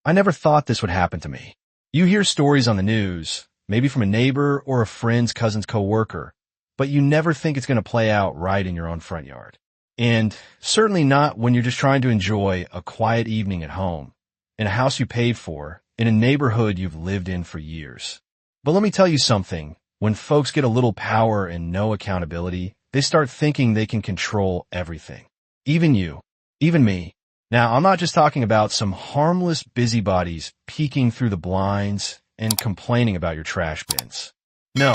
I never thought this would happen to me. You hear stories on the news, maybe from a neighbor or a friend's cousin's coworker, but you never think it's going to play out right in your own front yard. And certainly not when you're just trying to enjoy a quiet evening at home, in a house you paid for, in a neighborhood you've lived in for years. But let me tell you something. When folks get a little power and no accountability, they start thinking they can control everything. Even you. Even me. Now, I'm not just talking about some harmless busybodies peeking through the blinds and complaining about your trash bins. No,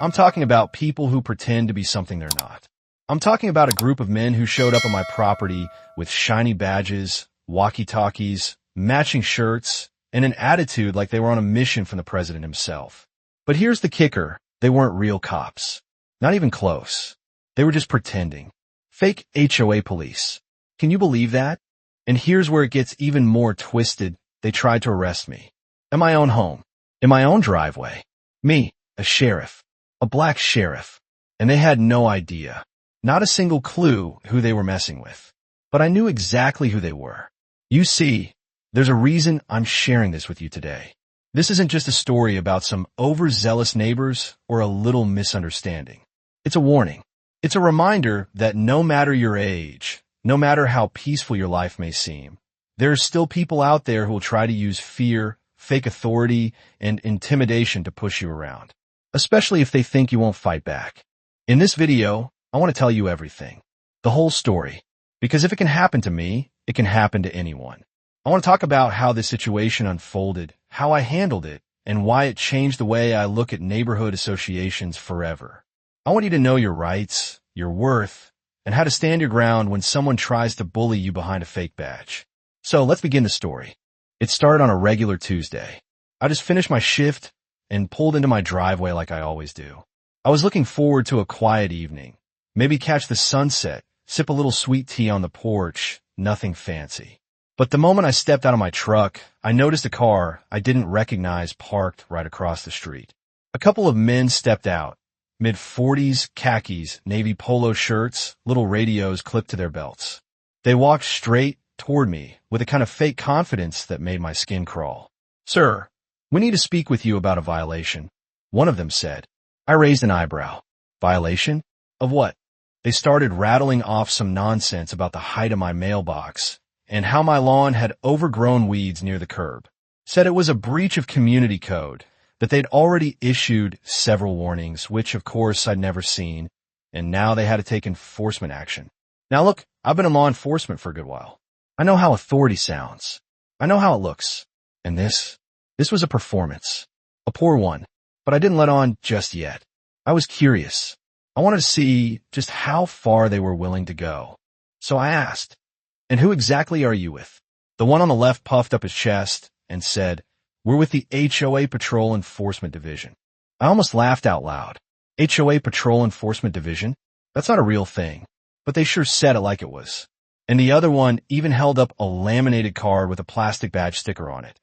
I'm talking about people who pretend to be something they're not. I'm talking about a group of men who showed up on my property with shiny badges, walkie-talkies, matching shirts, and an attitude like they were on a mission from the president himself. But here's the kicker. They weren't real cops. Not even close. They were just pretending. Fake HOA police. Can you believe that? And here's where it gets even more twisted. They tried to arrest me. In my own home. In my own driveway. Me, a sheriff. A black sheriff. And they had no idea. Not a single clue who they were messing with. But I knew exactly who they were. You see, there's a reason I'm sharing this with you today. This isn't just a story about some overzealous neighbors or a little misunderstanding. It's a warning. It's a reminder that no matter your age, no matter how peaceful your life may seem, there are still people out there who will try to use fear, fake authority, and intimidation to push you around, especially if they think you won't fight back. In this video, I want to tell you everything, the whole story, because if it can happen to me, it can happen to anyone. I want to talk about how this situation unfolded, how I handled it, and why it changed the way I look at neighborhood associations forever. I want you to know your rights, your worth, and how to stand your ground when someone tries to bully you behind a fake badge. So let's begin the story. It started on a regular Tuesday. I just finished my shift and pulled into my driveway like I always do. I was looking forward to a quiet evening. Maybe catch the sunset, sip a little sweet tea on the porch, nothing fancy. But the moment I stepped out of my truck, I noticed a car I didn't recognize parked right across the street. A couple of men stepped out, mid-40s, khakis, navy polo shirts, little radios clipped to their belts. They walked straight toward me with a kind of fake confidence that made my skin crawl. "Sir, we need to speak with you about a violation," one of them said. I raised an eyebrow. Violation? Of what? They started rattling off some nonsense about the height of my mailbox and how my lawn had overgrown weeds near the curb. Said it was a breach of community code, that they'd already issued several warnings, which of course I'd never seen, and now they had to take enforcement action. Now look, I've been in law enforcement for a good while. I know how authority sounds. I know how it looks. And this was a performance. A poor one, but I didn't let on just yet. I was curious. I wanted to see just how far they were willing to go. So I asked, "And who exactly are you with?" The one on the left puffed up his chest and said, "We're with the HOA Patrol Enforcement Division." I almost laughed out loud. HOA Patrol Enforcement Division? That's not a real thing. But they sure said it like it was. And the other one even held up a laminated card with a plastic badge sticker on it.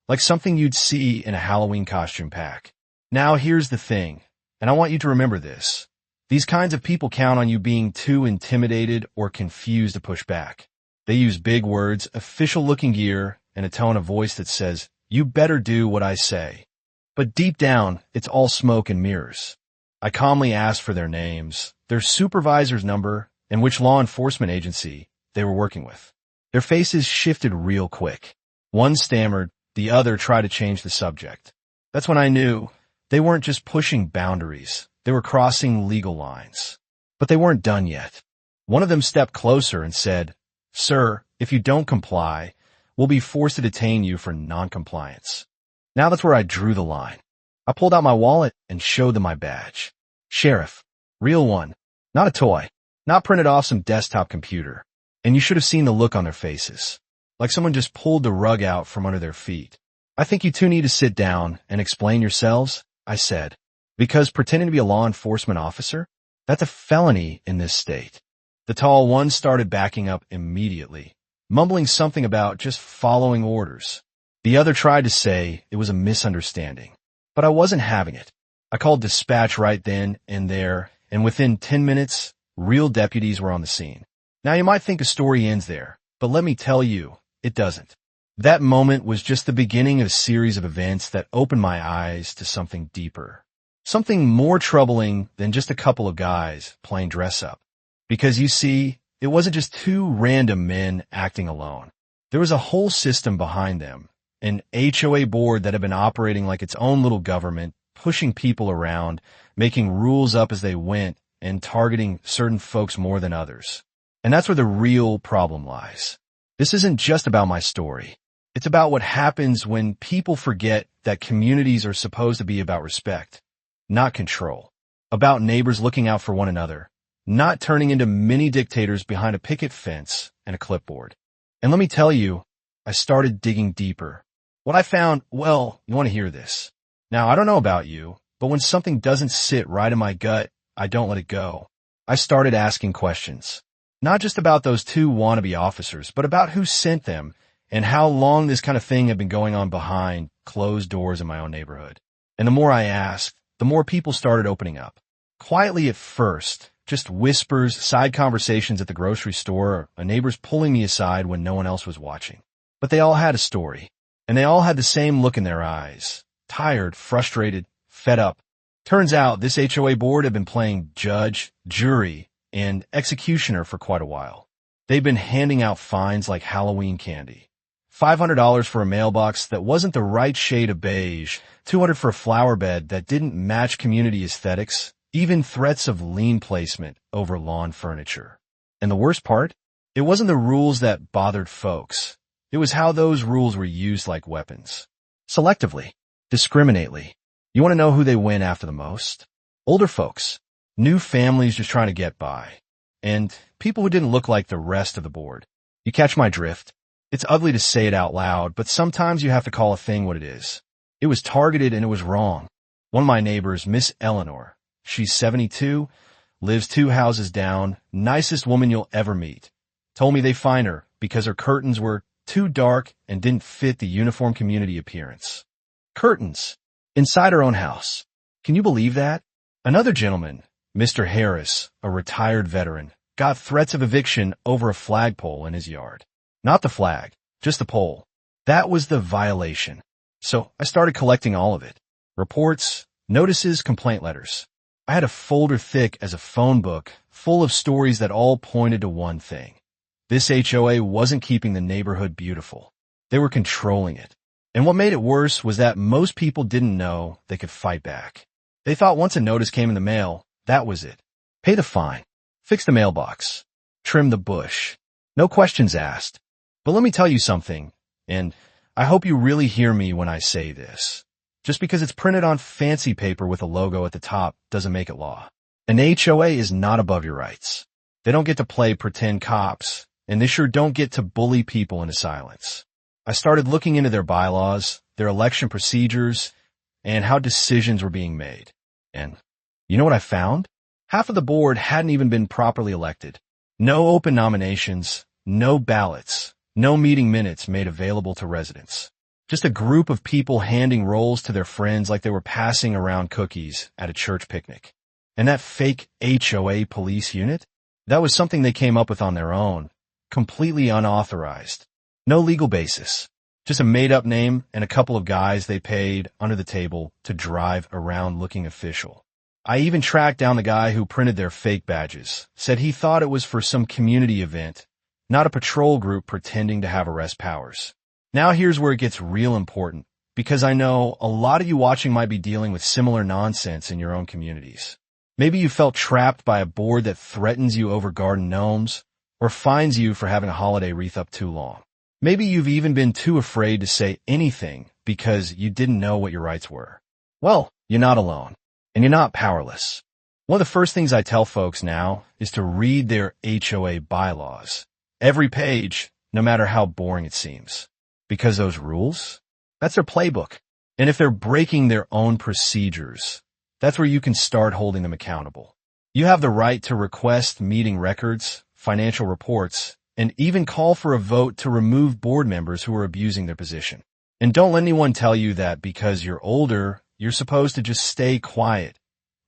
Like something you'd see in a Halloween costume pack. Now here's the thing, and I want you to remember this. These kinds of people count on you being too intimidated or confused to push back. They use big words, official-looking gear, and a tone of voice that says, "You better do what I say." But deep down, it's all smoke and mirrors. I calmly asked for their names, their supervisor's number, and which law enforcement agency they were working with. Their faces shifted real quick. One stammered, the other tried to change the subject. That's when I knew they weren't just pushing boundaries. They were crossing legal lines. But they weren't done yet. One of them stepped closer and said, "Sir, if you don't comply, we'll be forced to detain you for noncompliance." Now that's where I drew the line. I pulled out my wallet and showed them my badge. Sheriff. Real one. Not a toy. Not printed off some desktop computer. And you should have seen the look on their faces. Like someone just pulled the rug out from under their feet. "I think you two need to sit down and explain yourselves," I said. "Because pretending to be a law enforcement officer, that's a felony in this state." The tall one started backing up immediately, mumbling something about just following orders. The other tried to say it was a misunderstanding, but I wasn't having it. I called dispatch right then and there, and within 10 minutes, real deputies were on the scene. Now you might think a story ends there, but let me tell you, it doesn't. That moment was just the beginning of a series of events that opened my eyes to something deeper. Something more troubling than just a couple of guys playing dress up. Because you see, it wasn't just two random men acting alone. There was a whole system behind them, an HOA board that had been operating like its own little government, pushing people around, making rules up as they went, and targeting certain folks more than others. And that's where the real problem lies. This isn't just about my story. It's about what happens when people forget that communities are supposed to be about respect, not control. About neighbors looking out for one another, not turning into mini dictators behind a picket fence and a clipboard. And let me tell you, I started digging deeper. What I found, well, you want to hear this. Now, I don't know about you, but when something doesn't sit right in my gut, I don't let it go. I started asking questions. Not just about those two wannabe officers, but about who sent them and how long this kind of thing had been going on behind closed doors in my own neighborhood. And the more I asked, the more people started opening up. Quietly at first, just whispers, side conversations at the grocery store, a neighbor's pulling me aside when no one else was watching. But they all had a story, and they all had the same look in their eyes. Tired, frustrated, fed up. Turns out this HOA board had been playing judge, jury, and executioner for quite a while. They'd been handing out fines like Halloween candy. $500 for a mailbox that wasn't the right shade of beige, $200 for a flower bed that didn't match community aesthetics, even threats of lien placement over lawn furniture. And the worst part? It wasn't the rules that bothered folks. It was how those rules were used like weapons. Selectively. Discriminately. You want to know who they win after the most? Older folks. New families just trying to get by. And people who didn't look like the rest of the board. You catch my drift? It's ugly to say it out loud, but sometimes you have to call a thing what it is. It was targeted and it was wrong. One of my neighbors, Miss Eleanor, she's 72, lives 2 houses down, nicest woman you'll ever meet, told me they fined her because her curtains were too dark and didn't fit the uniform community appearance. Curtains. Inside her own house. Can you believe that? Another gentleman, Mr. Harris, a retired veteran, got threats of eviction over a flagpole in his yard. Not the flag, just the pole. That was the violation. So I started collecting all of it. Reports, notices, complaint letters. I had a folder thick as a phone book full of stories that all pointed to one thing. This HOA wasn't keeping the neighborhood beautiful. They were controlling it. And what made it worse was that most people didn't know they could fight back. They thought once a notice came in the mail, that was it. Pay the fine. Fix the mailbox. Trim the bush. No questions asked. But let me tell you something, and I hope you really hear me when I say this. Just because it's printed on fancy paper with a logo at the top doesn't make it law. An HOA is not above your rights. They don't get to play pretend cops, and they sure don't get to bully people into silence. I started looking into their bylaws, their election procedures, and how decisions were being made. And you know what I found? Half of the board hadn't even been properly elected. No open nominations, no ballots. No meeting minutes made available to residents. Just a group of people handing rolls to their friends like they were passing around cookies at a church picnic. And that fake HOA police unit? That was something they came up with on their own, completely unauthorized. No legal basis. Just a made-up name and a couple of guys they paid under the table to drive around looking official. I even tracked down the guy who printed their fake badges, said he thought it was for some community event, not a patrol group pretending to have arrest powers. Now here's where it gets real important, because I know a lot of you watching might be dealing with similar nonsense in your own communities. Maybe you felt trapped by a board that threatens you over garden gnomes, or fines you for having a holiday wreath up too long. Maybe you've even been too afraid to say anything because you didn't know what your rights were. Well, you're not alone, and you're not powerless. One of the first things I tell folks now is to read their HOA bylaws. Every page, no matter how boring it seems. Because those rules, that's their playbook. And if they're breaking their own procedures, that's where you can start holding them accountable. You have the right to request meeting records, financial reports, and even call for a vote to remove board members who are abusing their position. And don't let anyone tell you that because you're older, you're supposed to just stay quiet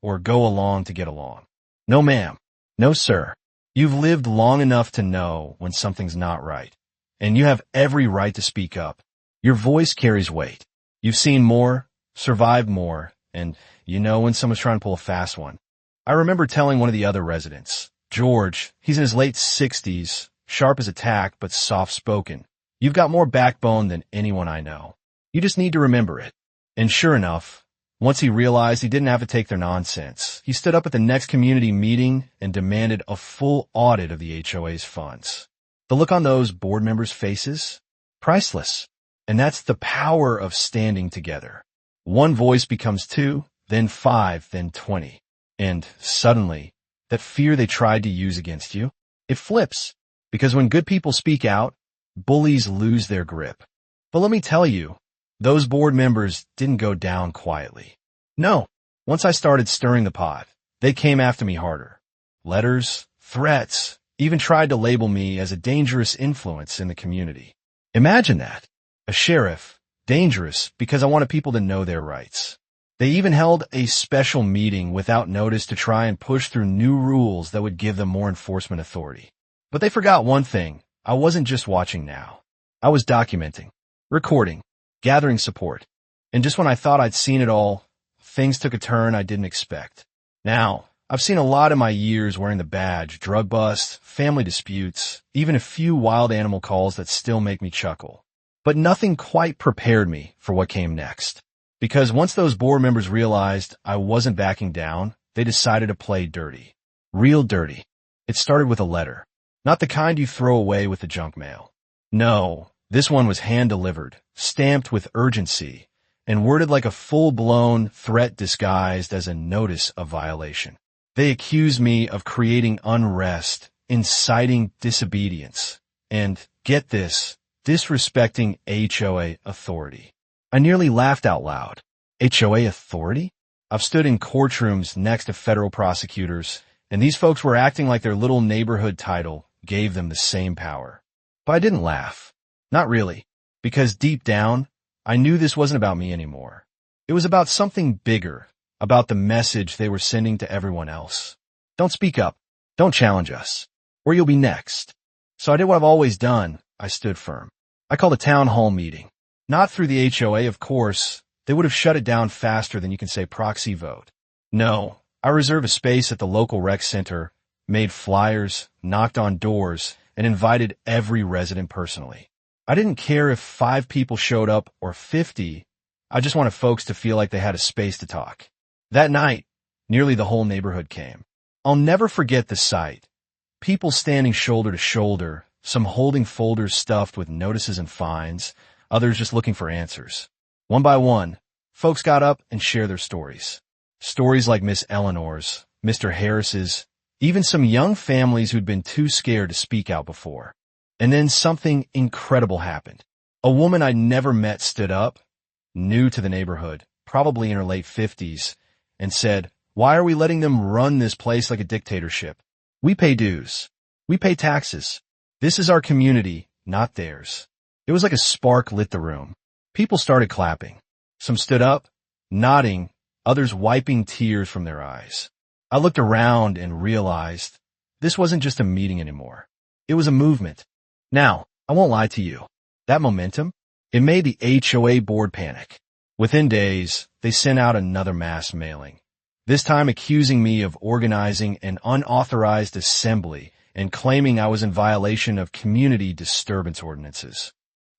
or go along to get along. No ma'am. No sir. You've lived long enough to know when something's not right, and you have every right to speak up. Your voice carries weight. You've seen more, survived more, and you know when someone's trying to pull a fast one. I remember telling one of the other residents, George, he's in his late 60s, sharp as a tack but soft-spoken. You've got more backbone than anyone I know. You just need to remember it. And sure enough, once he realized he didn't have to take their nonsense, he stood up at the next community meeting and demanded a full audit of the HOA's funds. The look on those board members' faces? Priceless. And that's the power of standing together. One voice becomes 2, then 5, then 20. And suddenly, that fear they tried to use against you, it flips. Because when good people speak out, bullies lose their grip. But let me tell you, those board members didn't go down quietly. No, once I started stirring the pot, they came after me harder. Letters, threats, even tried to label me as a dangerous influence in the community. Imagine that. A sheriff, dangerous because I wanted people to know their rights. They even held a special meeting without notice to try and push through new rules that would give them more enforcement authority. But they forgot one thing. I wasn't just watching now. I was documenting, recording, gathering support. And just when I thought I'd seen it all, things took a turn I didn't expect. Now, I've seen a lot in my years wearing the badge, drug busts, family disputes, even a few wild animal calls that still make me chuckle. But nothing quite prepared me for what came next. Because once those board members realized I wasn't backing down, they decided to play dirty. Real dirty. It started with a letter. Not the kind you throw away with the junk mail. No, this one was hand-delivered, stamped with urgency, and worded like a full-blown threat disguised as a notice of violation. They accused me of creating unrest, inciting disobedience, and, get this, disrespecting HOA authority. I nearly laughed out loud. HOA authority? I've stood in courtrooms next to federal prosecutors, and these folks were acting like their little neighborhood title gave them the same power. But I didn't laugh. Not really. Because deep down, I knew this wasn't about me anymore. It was about something bigger, about the message they were sending to everyone else. Don't speak up. Don't challenge us. Or you'll be next. So I did what I've always done. I stood firm. I called a town hall meeting. Not through the HOA, of course. They would have shut it down faster than you can say proxy vote. No, I reserved a space at the local rec center, made flyers, knocked on doors, and invited every resident personally. I didn't care if 5 people showed up or 50. I just wanted folks to feel like they had a space to talk. That night, nearly the whole neighborhood came. I'll never forget the sight. People standing shoulder to shoulder, some holding folders stuffed with notices and fines, others just looking for answers. One by one, folks got up and shared their stories. Stories like Miss Eleanor's, Mr. Harris's, even some young families who'd been too scared to speak out before. And then something incredible happened. A woman I'd never met stood up, new to the neighborhood, probably in her late 50s, and said, "Why are we letting them run this place like a dictatorship? We pay dues. We pay taxes. This is our community, not theirs." It was like a spark lit the room. People started clapping. Some stood up, nodding, others wiping tears from their eyes. I looked around and realized this wasn't just a meeting anymore. It was a movement. Now, I won't lie to you. That momentum, it made the HOA board panic. Within days, they sent out another mass mailing, this time accusing me of organizing an unauthorized assembly and claiming I was in violation of community disturbance ordinances.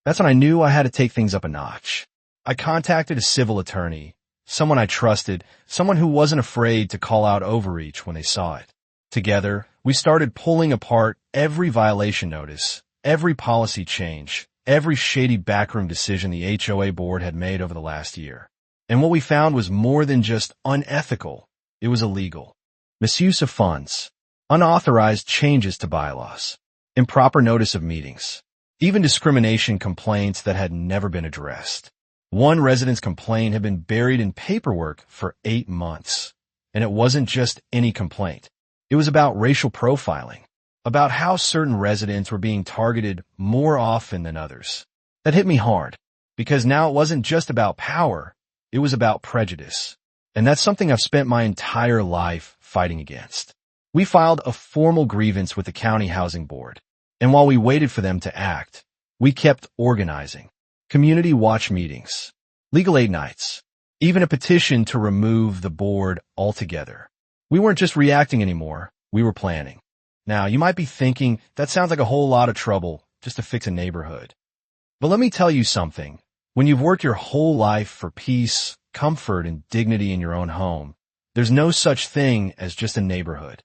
That's when I knew I had to take things up a notch. I contacted a civil attorney, someone I trusted, someone who wasn't afraid to call out overreach when they saw it. Together, we started pulling apart every violation notice, every policy change, every shady backroom decision the HOA board had made over the last year. And what we found was more than just unethical. It was illegal. Misuse of funds, unauthorized changes to bylaws, improper notice of meetings, even discrimination complaints that had never been addressed. One resident's complaint had been buried in paperwork for 8 months. And it wasn't just any complaint. It was about racial profiling, about how certain residents were being targeted more often than others. That hit me hard, because now it wasn't just about power, it was about prejudice. And that's something I've spent my entire life fighting against. We filed a formal grievance with the county housing board, and while we waited for them to act, We kept organizing. Community watch meetings, legal aid nights, even a petition to remove the board altogether. We weren't just reacting anymore, we were planning. Now, you might be thinking, that sounds like a whole lot of trouble just to fix a neighborhood. But let me tell you something. When you've worked your whole life for peace, comfort, and dignity in your own home, there's no such thing as just a neighborhood.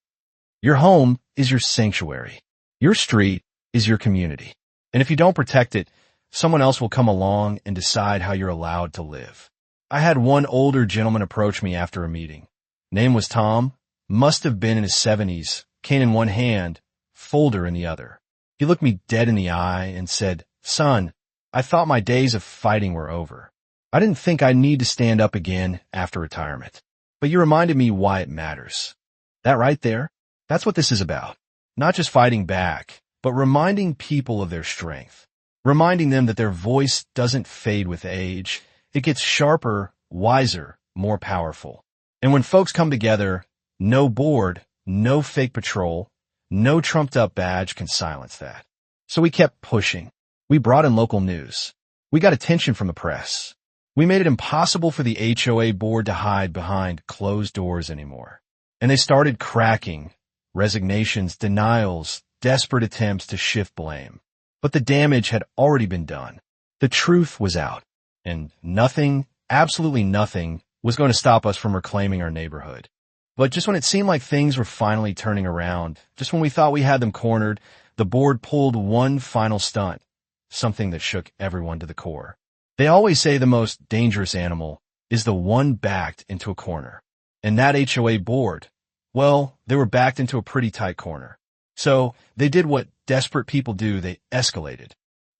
Your home is your sanctuary. Your street is your community. And if you don't protect it, someone else will come along and decide how you're allowed to live. I had one older gentleman approach me after a meeting. Name was Tom, must have been in his 70s, cane in one hand, folder in the other. He looked me dead in the eye and said, "Son, I thought my days of fighting were over. I didn't think I'd need to stand up again after retirement. But you reminded me why it matters." That right there, that's what this is about. Not just fighting back, but reminding people of their strength. Reminding them that their voice doesn't fade with age. It gets sharper, wiser, more powerful. And when folks come together, no board, no fake patrol, no trumped-up badge can silence that. So we kept pushing. We brought in local news. We got attention from the press. We made it impossible for the HOA board to hide behind closed doors anymore. And they started cracking. Resignations, denials, desperate attempts to shift blame. But the damage had already been done. The truth was out. And nothing, absolutely nothing, was going to stop us from reclaiming our neighborhood. But just when it seemed like things were finally turning around, just when we thought we had them cornered, the board pulled one final stunt. Something that shook everyone to the core. They always say the most dangerous animal is the one backed into a corner. And that HOA board, well, they were backed into a pretty tight corner. So they did what desperate people do, they escalated.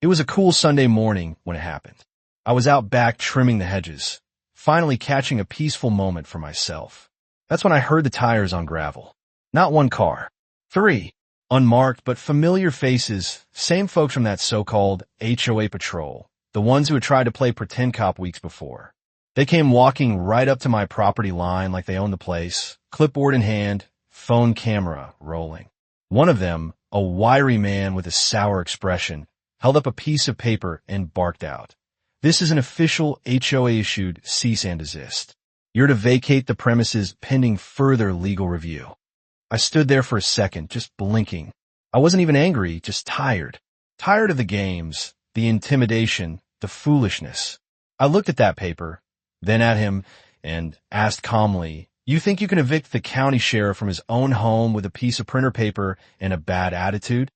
It was a cool Sunday morning when it happened. I was out back trimming the hedges, finally catching a peaceful moment for myself. That's when I heard the tires on gravel. Not one car. 3. Unmarked but familiar faces, same folks from that so-called HOA patrol, the ones who had tried to play pretend cop weeks before. They came walking right up to my property line like they owned the place, clipboard in hand, phone camera rolling. One of them, a wiry man with a sour expression, held up a piece of paper and barked out. "This is an official HOA-issued cease and desist. You're to vacate the premises pending further legal review." I stood there for a second, just blinking. I wasn't even angry, just tired. Tired of the games, the intimidation, the foolishness. I looked at that paper, then at him, and asked calmly, "You think you can evict the county sheriff from his own home with a piece of printer paper and a bad attitude?"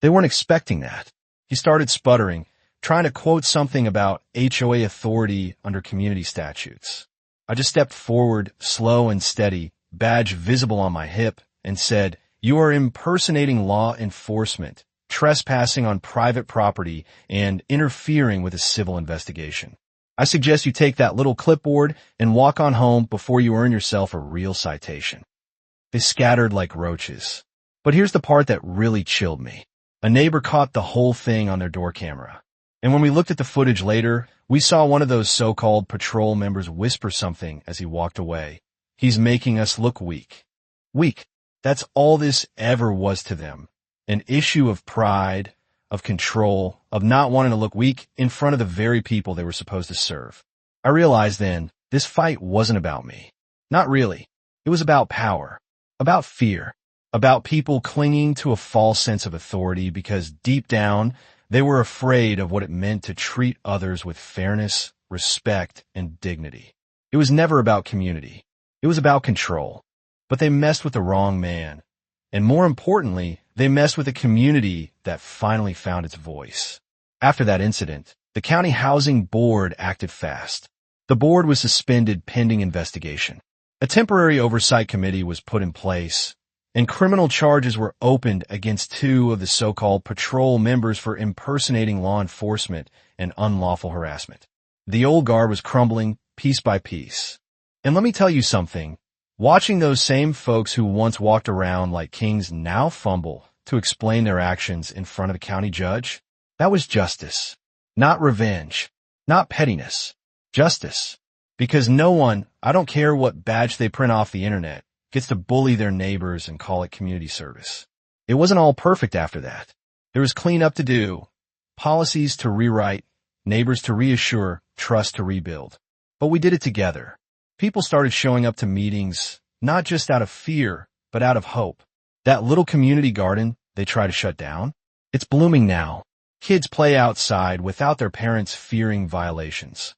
They weren't expecting that. He started sputtering, trying to quote something about HOA authority under community statutes. I just stepped forward, slow and steady, badge visible on my hip, and said, "You are impersonating law enforcement, trespassing on private property, and interfering with a civil investigation. I suggest you take that little clipboard and walk on home before you earn yourself a real citation." They scattered like roaches. But here's the part that really chilled me. A neighbor caught the whole thing on their door camera. And when we looked at the footage later, we saw one of those so-called patrol members whisper something as he walked away. "He's making us look weak." Weak. That's all this ever was to them. An issue of pride, of control, of not wanting to look weak in front of the very people they were supposed to serve. I realized then, this fight wasn't about me. Not really. It was about power, about fear, about people clinging to a false sense of authority because deep down, they were afraid of what it meant to treat others with fairness, respect, and dignity. It was never about community. It was about control. But they messed with the wrong man. And more importantly, they messed with a community that finally found its voice. After that incident, the county housing board acted fast. The board was suspended pending investigation. A temporary oversight committee was put in place, and criminal charges were opened against 2 of the so-called patrol members for impersonating law enforcement and unlawful harassment. The old guard was crumbling piece by piece. And let me tell you something. Watching those same folks who once walked around like kings now fumble to explain their actions in front of the county judge, that was justice. Not revenge. Not pettiness. Justice. Because no one, I don't care what badge they print off the internet, gets to bully their neighbors and call it community service. It wasn't all perfect after that. There was cleanup to do, Policies to rewrite, neighbors to reassure, trust to rebuild. But we did it together. People started showing up to meetings, not just out of fear, but out of hope. That little community garden they try to shut down, it's blooming now. Kids play outside without their parents fearing violations.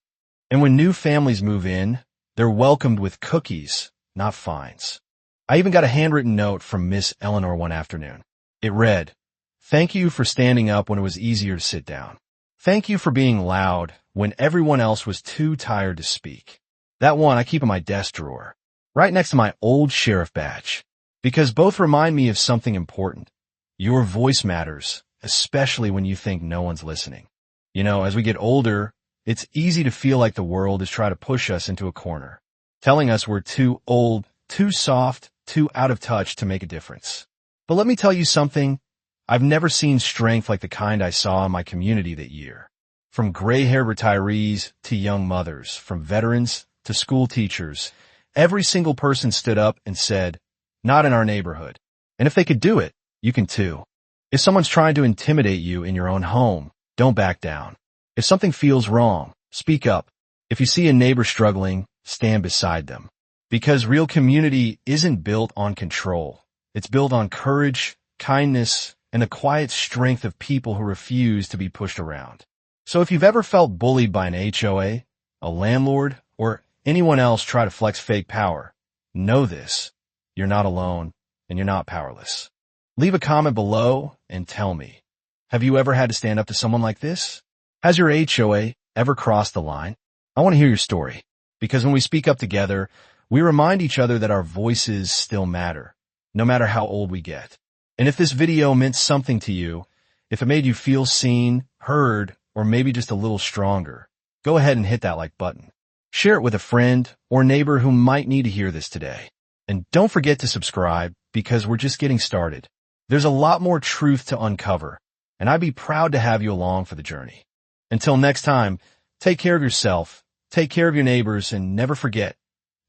And when new families move in, they're welcomed with cookies, not fines. I even got a handwritten note from Miss Eleanor one afternoon. It read, "Thank you for standing up when it was easier to sit down. Thank you for being loud when everyone else was too tired to speak." That one I keep in my desk drawer, right next to my old sheriff badge, because both remind me of something important. Your voice matters, especially when you think no one's listening. As we get older, it's easy to feel like the world is trying to push us into a corner, telling us we're too old, too soft, too out of touch to make a difference. But let me tell you something. I've never seen strength like the kind I saw in my community that year. From gray-haired retirees to young mothers, from veterans to school teachers, every single person stood up and said, "Not in our neighborhood." And if they could do it, you can too. If someone's trying to intimidate you in your own home, don't back down. If something feels wrong, speak up. If you see a neighbor struggling, stand beside them. Because real community isn't built on control. It's built on courage, kindness, and the quiet strength of people who refuse to be pushed around. So if you've ever felt bullied by an HOA, a landlord, or anyone else try to flex fake power, know this. You're not alone, and you're not powerless. Leave a comment below and tell me, have you ever had to stand up to someone like this? Has your HOA ever crossed the line? I want to hear your story, because when we speak up together, we remind each other that our voices still matter, no matter how old we get. And if this video meant something to you, if it made you feel seen, heard, or maybe just a little stronger, go ahead and hit that like button. Share it with a friend or neighbor who might need to hear this today. And don't forget to subscribe, because we're just getting started. There's a lot more truth to uncover, and I'd be proud to have you along for the journey. Until next time, take care of yourself, take care of your neighbors, and never forget,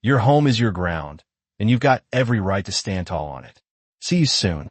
your home is your ground, and you've got every right to stand tall on it. See you soon.